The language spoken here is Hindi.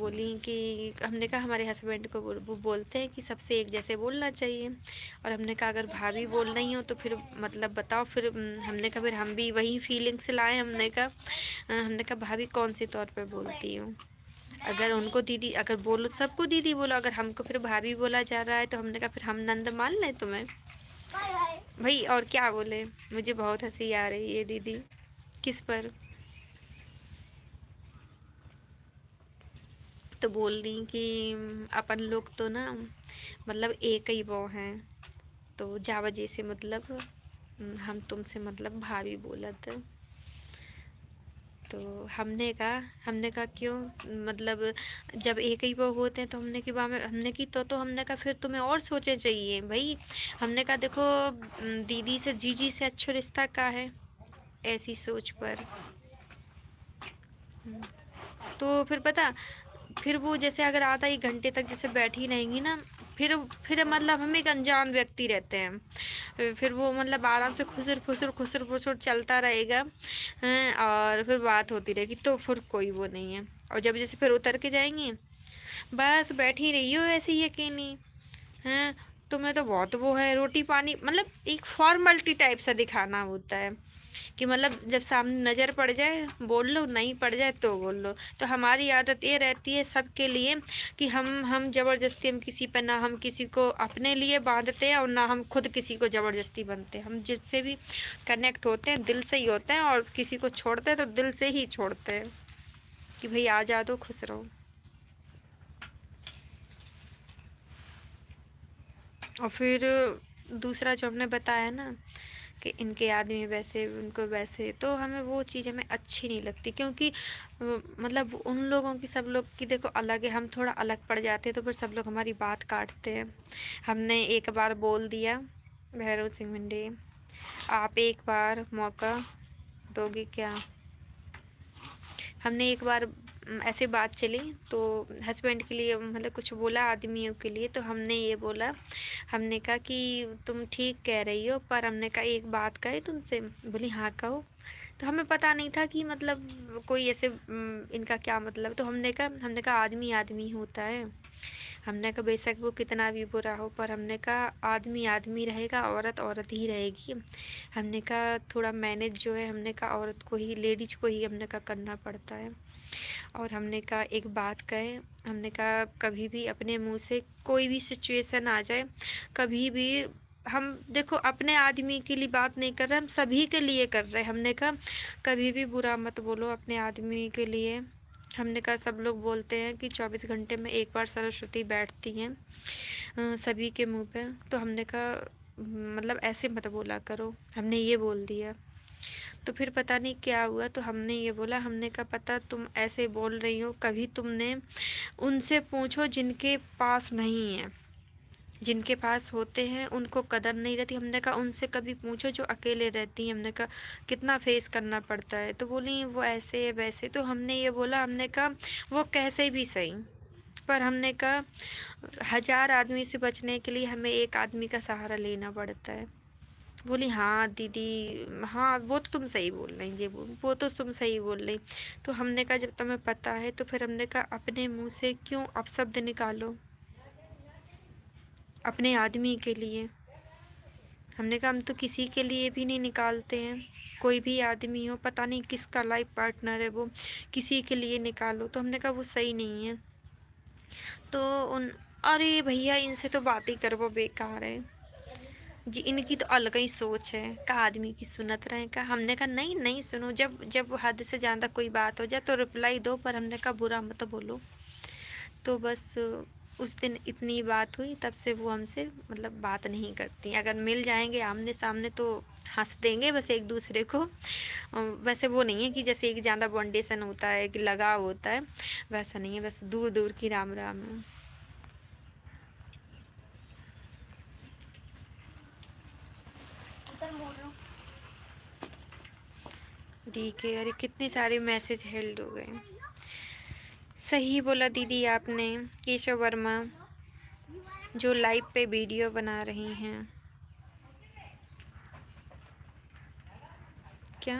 बोली कि हमने कहा हमारे हस्बैंड को वो बोलते हैं कि सबसे एक जैसे बोलना चाहिए। और हमने कहा अगर भाभी बोल रही हो तो फिर मतलब बताओ फिर हमने कहा फिर हम भी वही फीलिंग से लाए। हमने कहा भाभी कौन से तौर पे बोलती हूँ, अगर उनको दीदी अगर बोलो सबको दीदी बोलो, अगर हमको फिर भाभी बोला जा रहा है तो हमने कहा फिर हम नंद मान लें तुम्हें भाई। और क्या बोले, मुझे बहुत हंसी आ रही है दीदी। किस पर? तो बोल रही कि अपन लोग तो ना मतलब एक ही वो हैं, तो जा वजह से मतलब हम तुमसे मतलब भाभी बोलत। तो हमने कहा क्यों, मतलब जब एक ही वो होते हैं तो हमने की तो हमने कहा फिर तुम्हें और सोचे चाहिए भाई। हमने कहा देखो दीदी से जीजी से अच्छा रिश्ता का है, ऐसी सोच पर। तो फिर पता, फिर वो जैसे अगर आधा एक घंटे तक जैसे बैठी रहेंगी ना, फिर मतलब हम एक अनजान व्यक्ति रहते हैं, फिर वो मतलब आराम से खुसर खुसर खुसर खुसर चलता रहेगा। और फिर बात होती रहेगी, तो फिर कोई वो नहीं है। और जब जैसे फिर उतर के जाएंगी, बस बैठी रही हो ऐसे ही अकेली हैं। तुम्हें तो बहुत वो है, रोटी पानी मतलब एक फॉर्मेलिटी टाइप सा दिखाना होता है कि मतलब जब सामने नज़र पड़ जाए बोल लो, नहीं पड़ जाए तो बोल लो। तो हमारी आदत ये रहती है सबके लिए कि हम ज़बरदस्ती हम किसी पे ना हम किसी को अपने लिए बांधते हैं और ना हम खुद किसी को ज़बरदस्ती बनते हैं। हम जिससे भी कनेक्ट होते हैं दिल से ही होते हैं, और किसी को छोड़ते हैं तो दिल से ही छोड़ते हैं कि भाई आ जा दो, खुश रहो। और फिर दूसरा जो हमने बताया ना कि इनके आदमी वैसे उनको वैसे, तो हमें वो चीज़ हमें अच्छी नहीं लगती, क्योंकि मतलब उन लोगों की सब लोग की देखो अलग है, हम थोड़ा अलग पड़ जाते हैं तो फिर सब लोग हमारी बात काटते हैं। हमने एक बार बोल दिया भैरव सिंह मंडी, आप एक बार मौका दोगे क्या? हमने एक बार ऐसे बात चली तो हस्बैंड के लिए मतलब कुछ बोला आदमियों के लिए, तो हमने ये बोला, हमने कहा कि तुम ठीक कह रही हो, पर हमने कहा एक बात कहे तुमसे। बोली हाँ कहो। तो हमें पता नहीं था कि मतलब कोई ऐसे इनका क्या मतलब। तो हमने कहा आदमी आदमी होता है। हमने कहा बेशक वो कितना भी बुरा हो, पर हमने कहा आदमी आदमी रहेगा, औरत औरत ही रहेगी। हमने कहा थोड़ा मैनेज जो है हमने कहा औरत को ही, लेडीज को ही हमने कहा करना पड़ता है। और हमने कहा एक बात कहे, हमने कहा कभी भी अपने मुंह से कोई भी सिचुएशन आ जाए, कभी भी हम देखो अपने आदमी के लिए बात नहीं कर रहे, हम सभी के लिए कर रहे हैं। हमने कहा कभी भी बुरा मत बोलो अपने आदमी के लिए। हमने कहा सब लोग बोलते हैं कि 24 घंटे में एक बार सरस्वती बैठती हैं सभी के मुंह पे, तो हमने कहा मतलब ऐसे मत बोला करो, हमने ये बोल दिया। तो फिर पता नहीं क्या हुआ, तो हमने ये बोला, हमने कहा पता तुम ऐसे बोल रही हो, कभी तुमने उनसे पूछो जिनके पास नहीं है, जिनके पास होते हैं उनको कदर नहीं रहती। हमने कहा उनसे कभी पूछो जो अकेले रहती हैं, हमने कहा कितना फेस करना पड़ता है। तो बोली वो ऐसे है वैसे। तो हमने ये बोला, हमने कहा वो कैसे भी सही, पर हमने कहा 1000 आदमी से बचने के लिए हमें एक आदमी का सहारा लेना पड़ता है। बोली हाँ दीदी, हाँ वो तो तुम सही बोल रही जी, वो तो तुम सही बोल रही। तो हमने कहा जब तुम्हें पता है तो फिर हमने कहा अपने मुंह से क्यों अपशब्द निकालो अपने आदमी के लिए। हमने कहा हम तो किसी के लिए भी नहीं निकालते हैं, कोई भी आदमी हो, पता नहीं किसका लाइफ पार्टनर है वो, किसी के लिए निकालो। तो हमने कहा वो सही नहीं है। तो उन अरे भैया इनसे तो बात ही करो, वो बेकार है जी, इनकी तो अलग ही सोच है का आदमी की सुनत रहे का। हमने कहा नहीं नहीं सुनो, जब जब हद से ज़्यादा कोई बात हो जाए तो रिप्लाई दो, पर हमने कहा बुरा मत बोलो। तो बस उस दिन इतनी बात हुई, तब से वो हमसे मतलब बात नहीं करती। अगर मिल जाएंगे आमने सामने तो हंस देंगे बस एक दूसरे को। वैसे वो नहीं है कि जैसे एक ज़्यादा बॉन्डेशन होता है कि लगाव होता है, वैसा नहीं है, बस दूर दूर की राम राम है। ठीक है। अरे कितने सारे मैसेज हेल्ड हो गए। सही बोला दीदी आपने। केशव वर्मा जो लाइव पे वीडियो बना रही हैं। क्या?